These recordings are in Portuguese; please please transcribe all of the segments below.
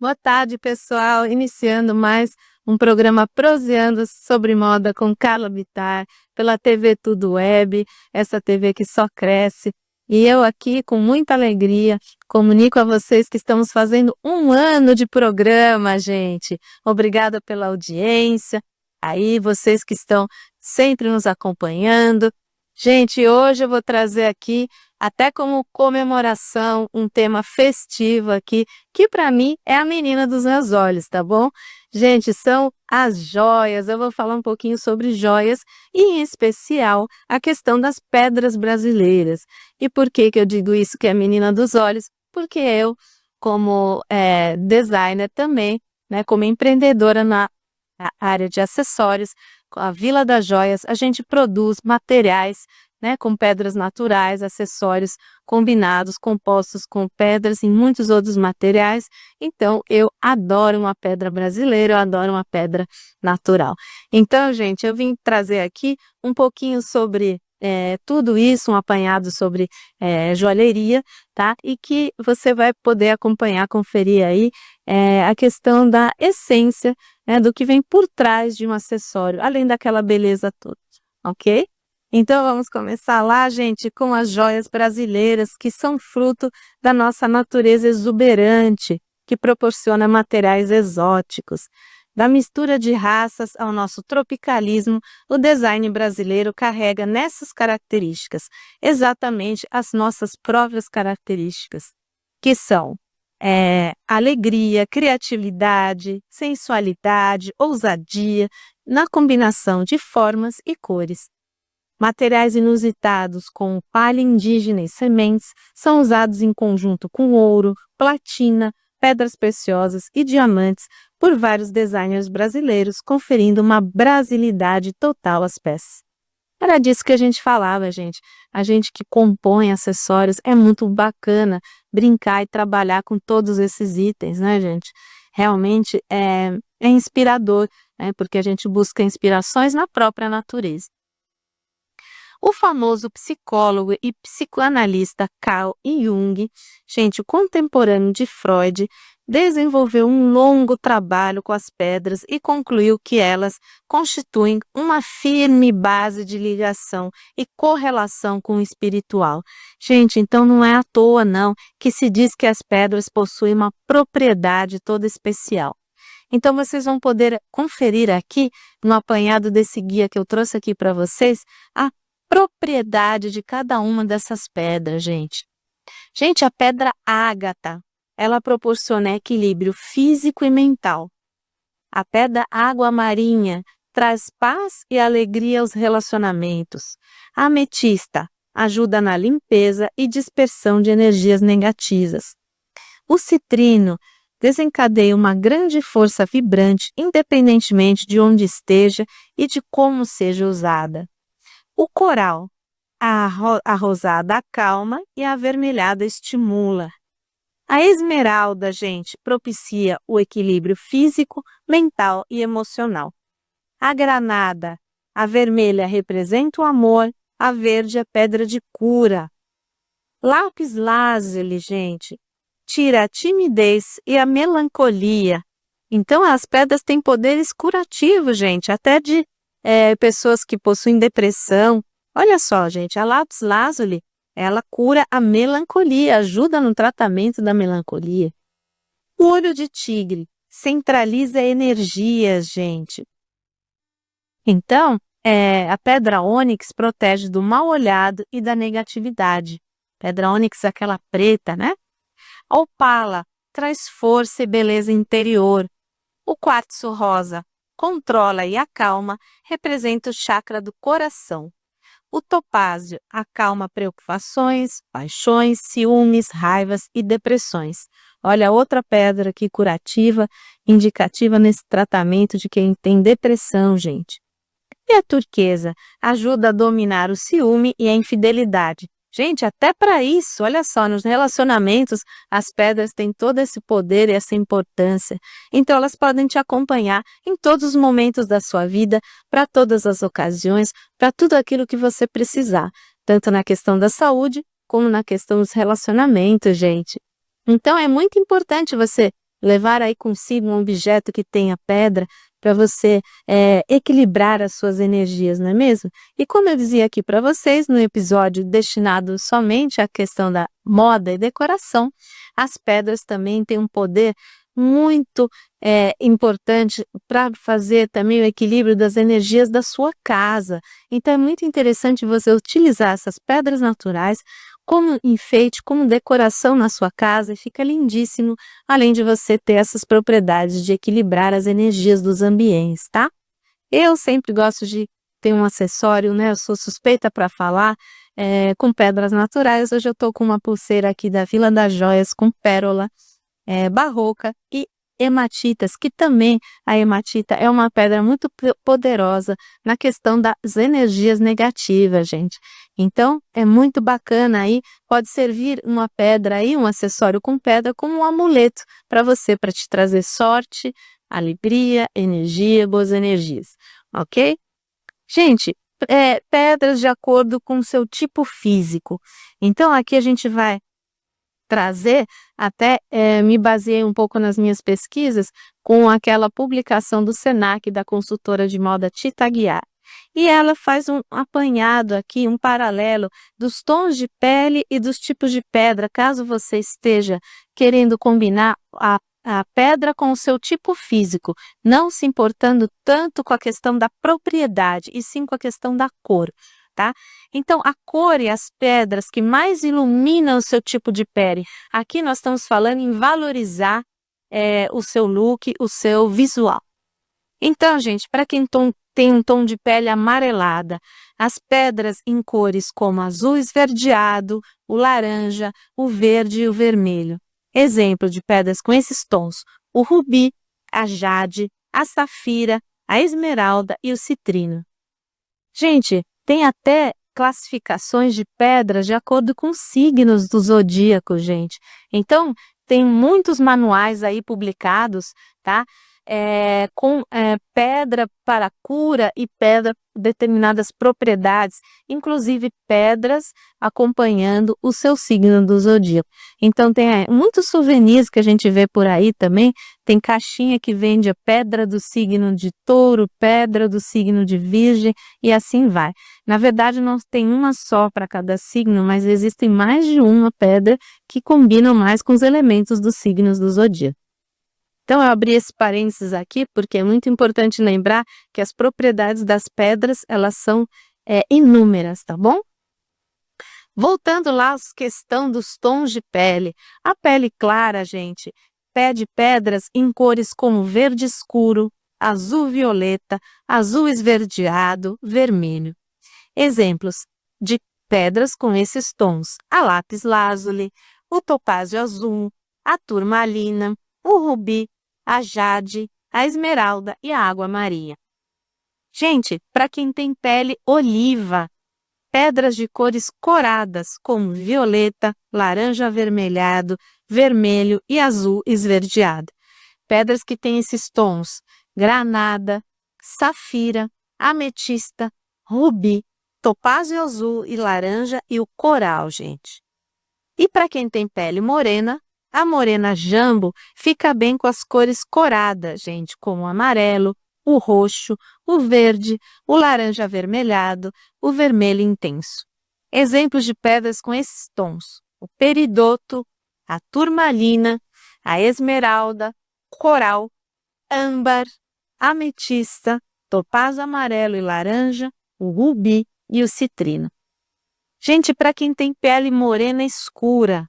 Boa tarde, pessoal. Iniciando mais um programa Proseando sobre Moda com Carla Bittar, pela TV Tudo Web, essa TV que só cresce. E eu aqui, com muita alegria, comunico a vocês que estamos fazendo 1 ano de programa, gente. Obrigada pela audiência. Aí, vocês que estão sempre nos acompanhando. Gente, hoje eu vou trazer aqui, até como comemoração, um tema festivo aqui, que para mim é a menina dos meus olhos, tá bom? Gente, são as joias. Eu vou falar um pouquinho sobre joias e, em especial, a questão das pedras brasileiras. E por que eu digo isso que é a menina dos olhos? Porque eu, como designer também, né, como empreendedora na área de acessórios, com a Vila das Joias, a gente produz materiais, né, com pedras naturais, acessórios combinados, compostos com pedras e muitos outros materiais. Então, eu adoro uma pedra brasileira, eu adoro uma pedra natural. Então, gente, eu vim trazer aqui um pouquinho sobre tudo isso, um apanhado sobre joalheria, tá? E que você vai poder acompanhar, conferir aí a questão da essência, né, do que vem por trás de um acessório, além daquela beleza toda, ok? Então vamos começar lá, gente, com as joias brasileiras, que são fruto da nossa natureza exuberante, que proporciona materiais exóticos. Da mistura de raças ao nosso tropicalismo, o design brasileiro carrega nessas características exatamente as nossas próprias características, que são alegria, criatividade, sensualidade, ousadia, na combinação de formas e cores. Materiais inusitados como palha indígena e sementes são usados em conjunto com ouro, platina, pedras preciosas e diamantes por vários designers brasileiros, conferindo uma brasilidade total às peças. Era disso que a gente falava, gente. A gente que compõe acessórios, é muito bacana brincar e trabalhar com todos esses itens, né, gente? Realmente é inspirador, né? Porque a gente busca inspirações na própria natureza. O famoso psicólogo e psicoanalista Carl Jung, gente, o contemporâneo de Freud, desenvolveu um longo trabalho com as pedras e concluiu que elas constituem uma firme base de ligação e correlação com o espiritual. Gente, então não é à toa não que se diz que as pedras possuem uma propriedade toda especial. Então vocês vão poder conferir aqui, no apanhado desse guia que eu trouxe aqui para vocês, a propriedade de cada uma dessas pedras, gente. Gente, a pedra ágata, ela proporciona equilíbrio físico e mental. A pedra água marinha traz paz e alegria aos relacionamentos. A ametista ajuda na limpeza e dispersão de energias negativas. O citrino desencadeia uma grande força vibrante, independentemente de onde esteja e de como seja usada. O coral, a rosada acalma e a avermelhada estimula. A esmeralda, gente, propicia o equilíbrio físico, mental e emocional. A granada, a vermelha representa o amor, a verde a pedra de cura. Lápis lazuli, gente, tira a timidez e a melancolia. Então, as pedras têm poderes curativos, gente, até de pessoas que possuem depressão. Olha só, gente, a lápis lazuli, ela cura a melancolia, ajuda no tratamento da melancolia. O olho de tigre centraliza energias, gente. Então, a pedra ônix protege do mal olhado e da negatividade. Pedra ônix é aquela preta, né? A opala traz força e beleza interior. O quartzo rosa controla e acalma, representa o chakra do coração. O topázio acalma preocupações, paixões, ciúmes, raivas e depressões. Olha, outra pedra aqui curativa, indicativa nesse tratamento de quem tem depressão, gente. E a turquesa ajuda a dominar o ciúme e a infidelidade. Gente, até para isso, olha só, nos relacionamentos, as pedras têm todo esse poder e essa importância. Então, elas podem te acompanhar em todos os momentos da sua vida, para todas as ocasiões, para tudo aquilo que você precisar, tanto na questão da saúde, como na questão dos relacionamentos, gente. Então, é muito importante você levar aí consigo um objeto que tenha pedra para você equilibrar as suas energias, não é mesmo? E como eu dizia aqui para vocês, no episódio destinado somente à questão da moda e decoração, as pedras também têm um poder muito importante para fazer também o equilíbrio das energias da sua casa. Então é muito interessante você utilizar essas pedras naturais como enfeite, como decoração na sua casa, e fica lindíssimo, além de você ter essas propriedades de equilibrar as energias dos ambientes, tá? Eu sempre gosto de ter um acessório, né? Eu sou suspeita para falar, com pedras naturais. Hoje eu tô com uma pulseira aqui da Vila das Joias com pérola, barroca e hematitas, que também a hematita é uma pedra muito poderosa na questão das energias negativas, gente. Então, é muito bacana aí, pode servir uma pedra aí, um acessório com pedra, como um amuleto para você, para te trazer sorte, alegria, energia, boas energias, ok? Gente, pedras de acordo com o seu tipo físico. Então, aqui a gente vai trazer, até me baseei um pouco nas minhas pesquisas com aquela publicação do Senac, da consultora de moda Tita Aguiar. E ela faz um apanhado aqui, um paralelo dos tons de pele e dos tipos de pedra, caso você esteja querendo combinar a pedra com o seu tipo físico, não se importando tanto com a questão da propriedade, e sim com a questão da cor. Tá? Então, a cor e as pedras que mais iluminam o seu tipo de pele. Aqui nós estamos falando em valorizar o seu look, o seu visual. Então, gente, para quem tem um tom de pele amarelada, as pedras em cores como azul esverdeado, o laranja, o verde e o vermelho. Exemplo de pedras com esses tons: o rubi, a jade, a safira, a esmeralda e o citrino. Gente, tem até classificações de pedras de acordo com os signos do zodíaco, gente. Então, tem muitos manuais aí publicados, tá? Com pedra para cura e pedra determinadas propriedades, inclusive pedras acompanhando o seu signo do zodíaco. Então tem muitos souvenirs que a gente vê por aí também, tem caixinha que vende a pedra do signo de touro, pedra do signo de virgem e assim vai. Na verdade não tem uma só para cada signo, mas existem mais de uma pedra que combinam mais com os elementos dos signos do zodíaco. Então, eu abri esse parênteses aqui porque é muito importante lembrar que as propriedades das pedras, elas são inúmeras, tá bom? Voltando lá à questão dos tons de pele. A pele clara, gente, pede pedras em cores como verde escuro, azul violeta, azul esverdeado, vermelho. Exemplos de pedras com esses tons: a lápis lazuli, o topázio azul, a turmalina, o rubi, a jade, a esmeralda e a água marinha. Gente, para quem tem pele oliva, pedras de cores coradas como violeta, laranja avermelhado, vermelho e azul esverdeado. Pedras que têm esses tons: granada, safira, ametista, rubi, topázio azul e laranja e o coral, gente. E para quem tem pele morena, a morena jambo fica bem com as cores coradas, gente, como o amarelo, o roxo, o verde, o laranja avermelhado, o vermelho intenso. Exemplos de pedras com esses tons: o peridoto, a turmalina, a esmeralda, coral, âmbar, ametista, topázio amarelo e laranja, o rubi e o citrino. Gente, para quem tem pele morena escura,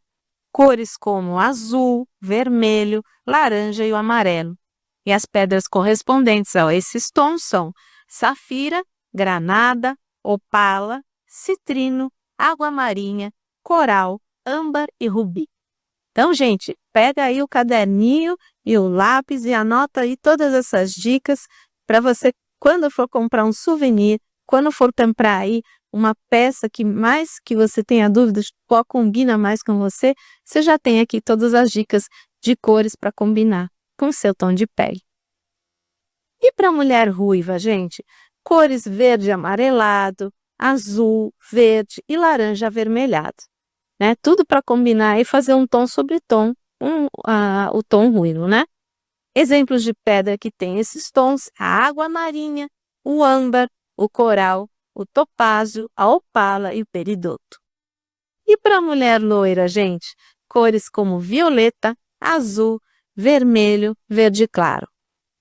cores como azul, vermelho, laranja e o amarelo. E as pedras correspondentes a esses tons são safira, granada, opala, citrino, água marinha, coral, âmbar e rubi. Então, gente, pega aí o caderninho e o lápis e anota aí todas essas dicas para você, quando for comprar um souvenir, quando for comprar aí uma peça que mais que você tenha dúvidas qual combina mais com você, você já tem aqui todas as dicas de cores para combinar com o seu tom de pele. E para mulher ruiva, gente, cores verde amarelado, azul, verde e laranja avermelhado, né? Tudo para combinar e fazer um tom sobre tom com o tom ruivo, né? Exemplos de pedra que tem esses tons: a água marinha, o âmbar, o coral, o topázio, a opala e o peridoto. E para a mulher loira, gente, cores como violeta, azul, vermelho, verde claro.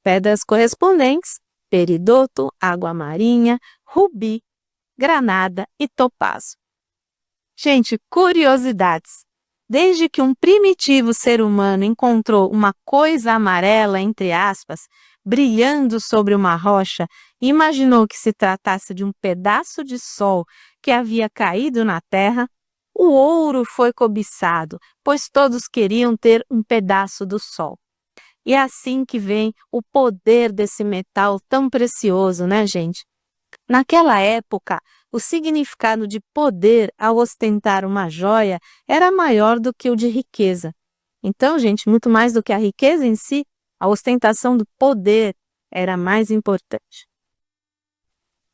Pedras correspondentes: peridoto, água marinha, rubi, granada e topázio. Gente, curiosidades. Desde que um primitivo ser humano encontrou uma coisa amarela, entre aspas, brilhando sobre uma rocha, e imaginou que se tratasse de um pedaço de sol que havia caído na terra, o ouro foi cobiçado, pois todos queriam ter um pedaço do sol. E é assim que vem o poder desse metal tão precioso, né, gente? Naquela época, o significado de poder ao ostentar uma joia era maior do que o de riqueza. Então, gente, muito mais do que a riqueza em si, a ostentação do poder era mais importante.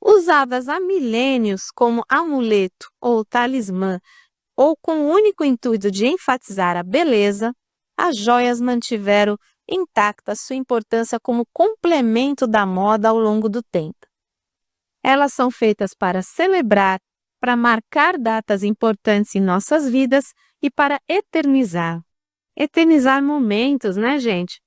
Usadas há milênios como amuleto ou talismã, ou com o único intuito de enfatizar a beleza, as joias mantiveram intacta sua importância como complemento da moda ao longo do tempo. Elas são feitas para celebrar, para marcar datas importantes em nossas vidas e para eternizar. Eternizar momentos, né, gente?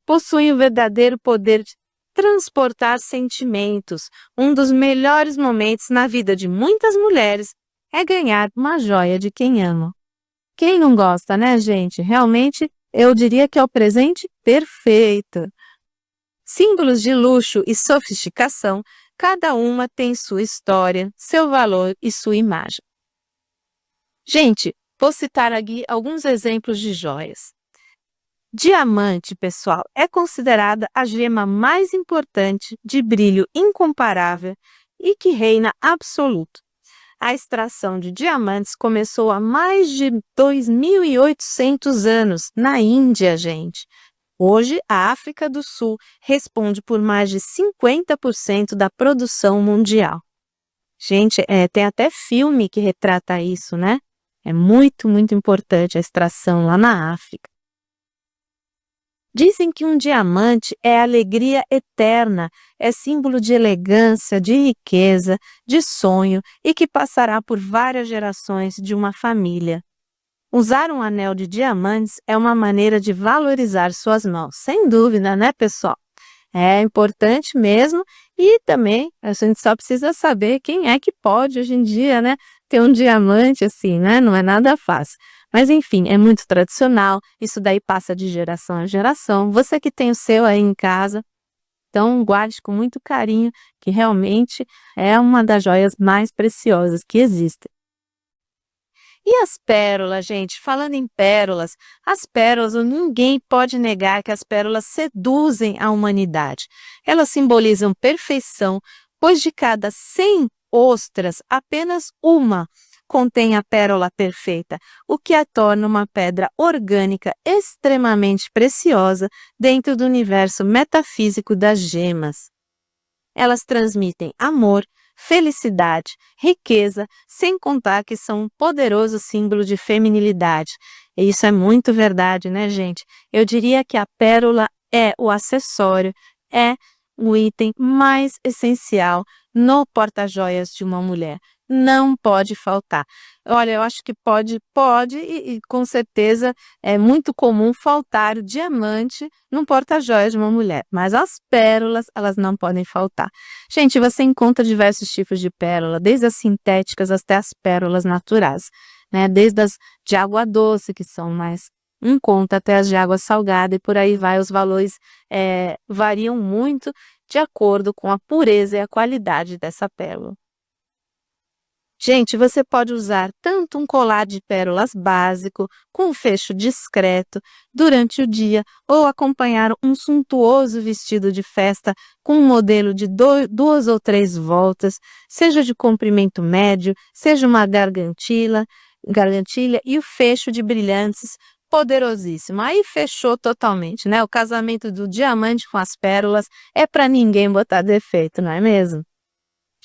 Possuem o verdadeiro poder de transportar sentimentos. Um dos melhores momentos na vida de muitas mulheres é ganhar uma joia de quem ama. Quem não gosta, né, gente? Realmente, eu diria que é o presente perfeito. Símbolos de luxo e sofisticação, cada uma tem sua história, seu valor e sua imagem. Gente, vou citar aqui alguns exemplos de joias. Diamante, pessoal, é considerada a gema mais importante, de brilho incomparável e que reina absoluto. A extração de diamantes começou há mais de 2.800 anos na Índia, gente. Hoje, a África do Sul responde por mais de 50% da produção mundial. Gente, tem até filme que retrata isso, né? É muito, muito importante a extração lá na África. Dizem que um diamante é alegria eterna, é símbolo de elegância, de riqueza, de sonho e que passará por várias gerações de uma família. Usar um anel de diamantes é uma maneira de valorizar suas mãos, sem dúvida, né, pessoal? É importante mesmo e também a gente só precisa saber quem é que pode hoje em dia, né, ter um diamante assim, né? Não é nada fácil. Mas enfim, é muito tradicional, isso daí passa de geração a geração. Você que tem o seu aí em casa, então guarde com muito carinho, que realmente é uma das joias mais preciosas que existem. E as pérolas, gente? Falando em pérolas, as pérolas, ninguém pode negar que as pérolas seduzem a humanidade. Elas simbolizam perfeição, pois de cada 100 ostras, apenas uma contém a pérola perfeita, o que a torna uma pedra orgânica extremamente preciosa dentro do universo metafísico das gemas. Elas transmitem amor, felicidade, riqueza, sem contar que são um poderoso símbolo de feminilidade. E isso é muito verdade, né, gente? Eu diria que a pérola é o acessório, é o item mais essencial no porta-joias de uma mulher. Não pode faltar. Olha, eu acho que pode e com certeza é muito comum faltar o diamante num porta-joias de uma mulher, mas as pérolas, elas não podem faltar. Gente, você encontra diversos tipos de pérola, desde as sintéticas até as pérolas naturais, né? Desde as de água doce, que são mais em conta, até as de água salgada, e por aí vai, os valores variam muito de acordo com a pureza e a qualidade dessa pérola. Gente, você pode usar tanto um colar de pérolas básico, com um fecho discreto, durante o dia, ou acompanhar um suntuoso vestido de festa com um modelo de 2 ou 3 voltas, seja de comprimento médio, seja uma gargantilha e o fecho de brilhantes poderosíssimo. Aí fechou totalmente, né? O casamento do diamante com as pérolas é para ninguém botar defeito, não é mesmo?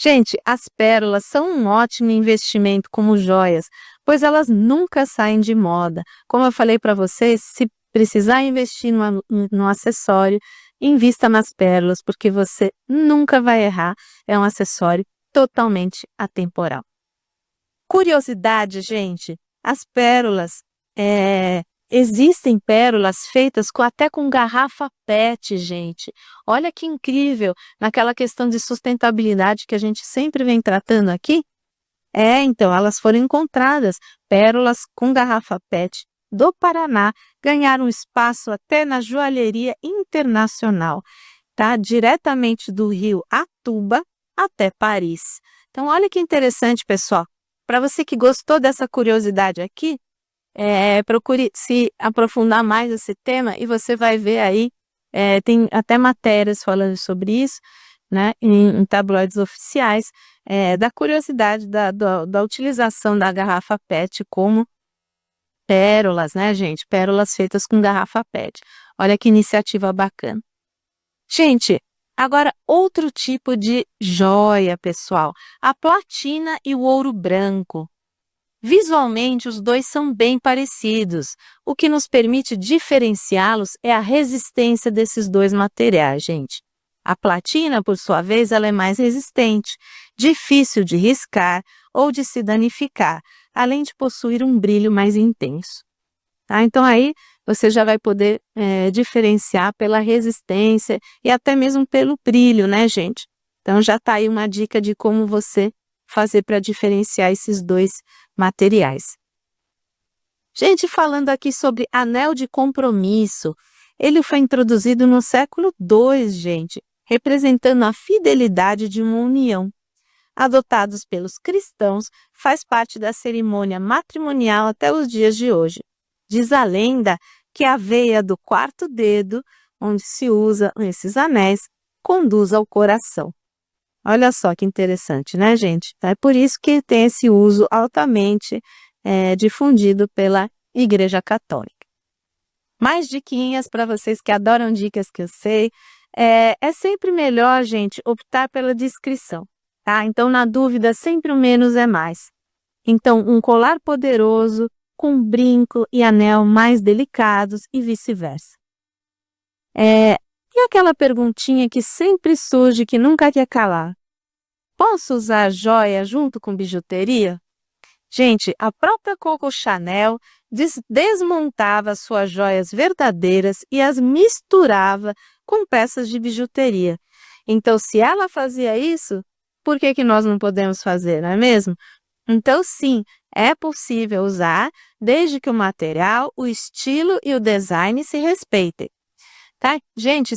Gente, as pérolas são um ótimo investimento como joias, pois elas nunca saem de moda. Como eu falei para vocês, se precisar investir no acessório, invista nas pérolas, porque você nunca vai errar. É um acessório totalmente atemporal. Curiosidade, gente, as pérolas, existem pérolas feitas até com garrafa PET, gente. Olha que incrível, naquela questão de sustentabilidade que a gente sempre vem tratando aqui. Então, elas foram encontradas, pérolas com garrafa PET do Paraná, ganharam espaço até na joalheria internacional, tá? Diretamente do Rio Atuba até Paris. Então, olha que interessante, pessoal. Para você que gostou dessa curiosidade aqui, procure se aprofundar mais nesse tema e você vai ver aí, tem até matérias falando sobre isso, né, em tabloides oficiais, da curiosidade da utilização da garrafa PET como pérolas, né, gente? Pérolas feitas com garrafa PET. Olha que iniciativa bacana. Gente, agora outro tipo de joia, pessoal. A platina e o ouro branco. Visualmente, os dois são bem parecidos. O que nos permite diferenciá-los é a resistência desses dois materiais, gente. A platina, por sua vez, ela é mais resistente, difícil de riscar ou de se danificar, além de possuir um brilho mais intenso. Tá? Então, aí você já vai poder diferenciar pela resistência e até mesmo pelo brilho, né, gente? Então, já está aí uma dica de como você fazer para diferenciar esses dois materiais. Gente, falando aqui sobre anel de compromisso, ele foi introduzido no século II, gente, representando a fidelidade de uma união. Adotados pelos cristãos, faz parte da cerimônia matrimonial até os dias de hoje. Diz a lenda que a veia do quarto dedo, onde se usa esses anéis, conduz ao coração. Olha só que interessante, né, gente? É por isso que tem esse uso altamente difundido pela Igreja Católica. Mais diquinhas para vocês que adoram dicas que eu sei. É sempre melhor, gente, optar pela discrição, tá? Então, na dúvida, sempre o menos é mais. Então, um colar poderoso com brinco e anel mais delicados e vice-versa. E aquela perguntinha que sempre surge, que nunca quer calar. Posso usar joia junto com bijuteria? Gente, a própria Coco Chanel desmontava suas joias verdadeiras e as misturava com peças de bijuteria. Então, se ela fazia isso, por que nós não podemos fazer, não é mesmo? Então, sim, é possível usar, desde que o material, o estilo e o design se respeitem. Tá? Gente,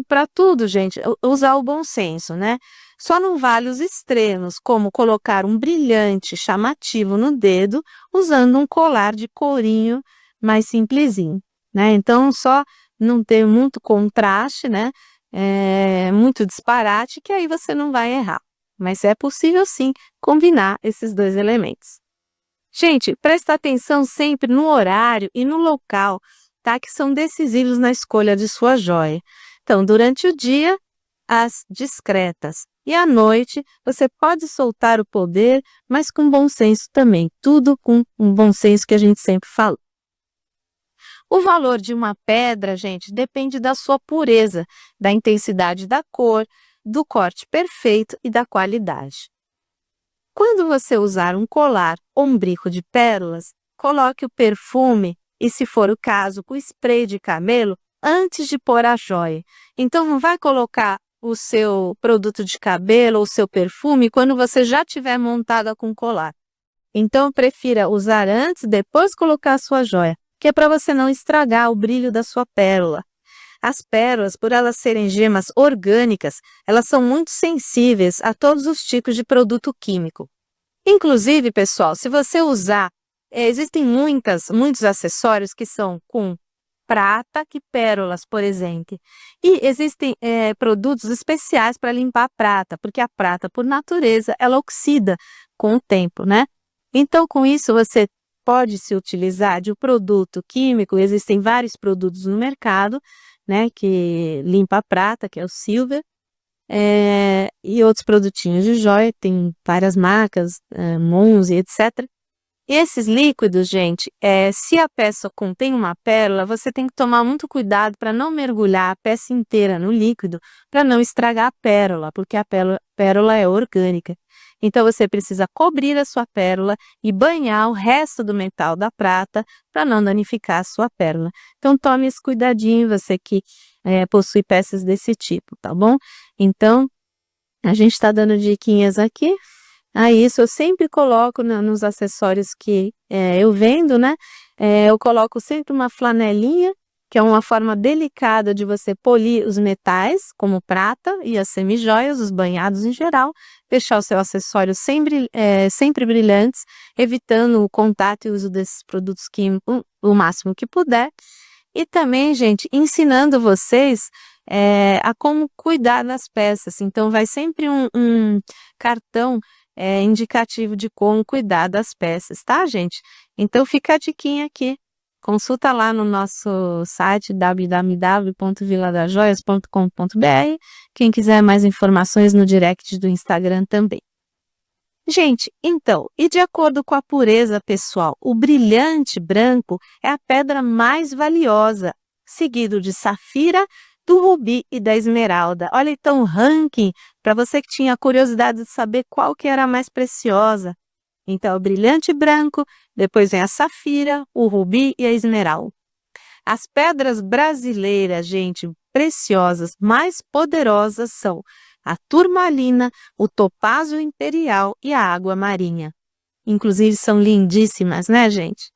para tudo, gente, usar o bom senso, né? Só não vale os extremos, como colocar um brilhante chamativo no dedo, usando um colar de courinho mais simplesinho, né? Então, só não ter muito contraste, né? Muito disparate, que aí você não vai errar. Mas é possível, sim, combinar esses dois elementos. Gente, presta atenção sempre no horário e no local, tá? Que são decisivos na escolha de sua joia. Então, durante o dia, as discretas. E à noite, você pode soltar o poder, mas com bom senso também. Tudo com um bom senso que a gente sempre fala. O valor de uma pedra, gente, depende da sua pureza, da intensidade da cor, do corte perfeito e da qualidade. Quando você usar um colar ou um brinco de pérolas, coloque o perfume e, se for o caso, o spray de camelo antes de pôr a joia. Então, não vai colocar o seu produto de cabelo ou o seu perfume quando você já tiver montada com o colar. Então, prefira usar antes, depois colocar a sua joia, que é para você não estragar o brilho da sua pérola. As pérolas, por elas serem gemas orgânicas, elas são muito sensíveis a todos os tipos de produto químico. Inclusive, pessoal, se você usar, existem muitos acessórios que são com prata que pérolas, por exemplo. E existem produtos especiais para limpar a prata, porque a prata, por natureza, ela oxida com o tempo, né? Então, com isso, você pode se utilizar de um produto químico, existem vários produtos no mercado, né, que limpa a prata, que é o Silver, e outros produtinhos de joia, tem várias marcas, Monze, etc. Esses líquidos, gente, se a peça contém uma pérola, você tem que tomar muito cuidado para não mergulhar a peça inteira no líquido, para não estragar a pérola, porque a pérola é orgânica. Então, você precisa cobrir a sua pérola e banhar o resto do metal da prata para não danificar a sua pérola. Então, tome esse cuidadinho, você que possui peças desse tipo, tá bom? Então, a gente está dando diquinhas aqui. Isso eu sempre coloco nos acessórios que eu vendo, né? Eu coloco sempre uma flanelinha, que é uma forma delicada de você polir os metais, como prata e as semijoias, os banhados em geral, deixar o seu acessório sempre brilhantes, evitando o contato e uso desses produtos químicos o máximo que puder. E também, gente, ensinando vocês a como cuidar das peças. Então, vai sempre um cartão indicativo de como cuidar das peças, tá, gente? Então, fica a diquinha aqui. Consulta lá no nosso site www.viladajoias.com.br. Quem quiser mais informações no direct do Instagram também. Gente, então, e de acordo com a pureza pessoal, o brilhante branco é a pedra mais valiosa, seguido de safira, do rubi e da esmeralda. Olha então o ranking, para você que tinha curiosidade de saber qual que era a mais preciosa. Então, o brilhante branco, depois vem a safira, o rubi e a esmeralda. As pedras brasileiras, gente, preciosas, mais poderosas são a turmalina, o topázio imperial e a água marinha. Inclusive são lindíssimas, né, gente?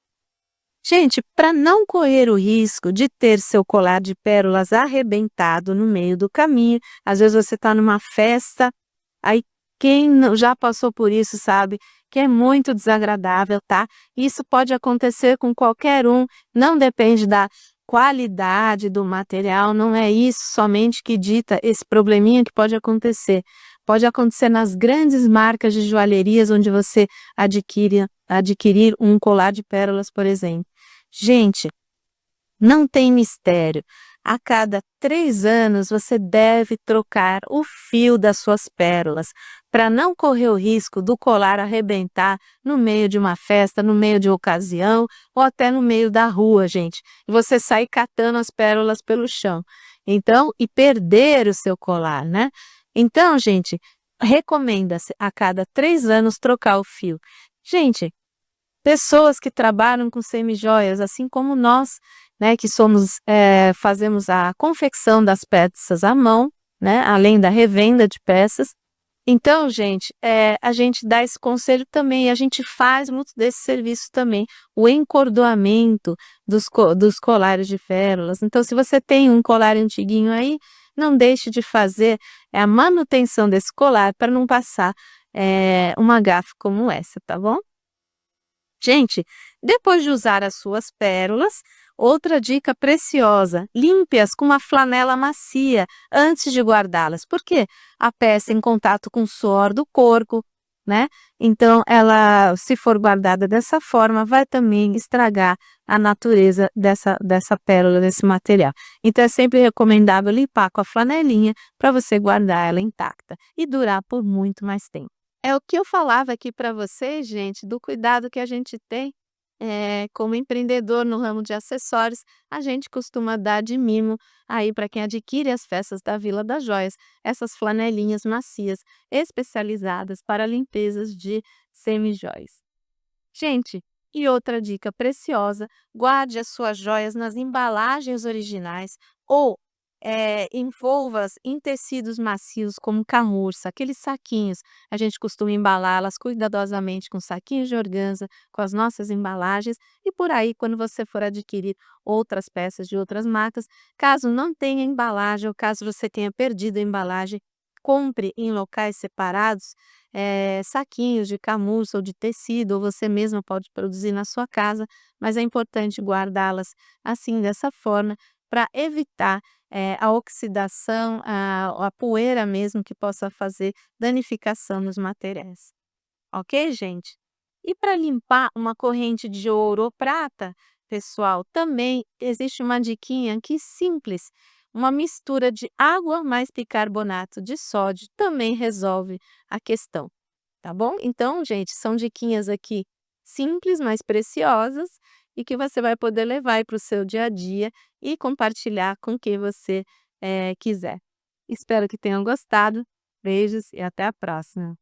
Gente, para não correr o risco de ter seu colar de pérolas arrebentado no meio do caminho, às vezes você está numa festa, aí já passou por isso sabe que é muito desagradável, tá? Isso pode acontecer com qualquer um, não depende da qualidade do material, não é isso somente que dita esse probleminha que pode acontecer. Pode acontecer nas grandes marcas de joalherias onde você adquirir um colar de pérolas, por exemplo. Gente, não tem mistério. A cada 3 anos você deve trocar o fio das suas pérolas para não correr o risco do colar arrebentar no meio de uma festa, no meio de ocasião ou até no meio da rua, gente. E você sair catando as pérolas pelo chão. Então, e perder o seu colar, né? Então, gente, recomenda-se a cada 3 anos trocar o fio. Gente, pessoas que trabalham com semijoias, assim como nós, né, que fazemos a confecção das peças à mão, né, além da revenda de peças. Então, gente, a gente dá esse conselho também, e a gente faz muito desse serviço também, o encordoamento dos colares de pérolas. Então, se você tem um colar antiguinho aí, não deixe de fazer a manutenção desse colar para não passar uma gafe como essa, tá bom? Gente, depois de usar as suas pérolas, outra dica preciosa, limpe-as com uma flanela macia antes de guardá-las, porque a peça em contato com o suor do corpo, né? Então, ela, se for guardada dessa forma, vai também estragar a natureza dessa pérola, desse material. Então, é sempre recomendável limpar com a flanelinha para você guardar ela intacta e durar por muito mais tempo. É o que eu falava aqui para vocês, gente, do cuidado que a gente tem, como empreendedor no ramo de acessórios, a gente costuma dar de mimo aí para quem adquire as peças da Vila das Joias, essas flanelinhas macias especializadas para limpezas de semijóias. Gente, e outra dica preciosa, guarde as suas joias nas embalagens originais ou envolva-as em tecidos macios como camurça, aqueles saquinhos. A gente costuma embalá-las cuidadosamente com saquinhos de organza, com as nossas embalagens e por aí, quando você for adquirir outras peças de outras marcas, caso não tenha embalagem ou caso você tenha perdido a embalagem, compre em locais separados saquinhos de camurça ou de tecido, ou você mesma pode produzir na sua casa, mas é importante guardá-las assim, dessa forma, para evitar a oxidação, a poeira mesmo que possa fazer danificação nos materiais. Ok, gente? E para limpar uma corrente de ouro ou prata, pessoal, também existe uma diquinha que simples. Uma mistura de água mais bicarbonato de sódio também resolve a questão, tá bom? Então, gente, são diquinhas aqui simples, mas preciosas e que você vai poder levar para o seu dia a dia e compartilhar com quem você quiser. Espero que tenham gostado. Beijos e até a próxima.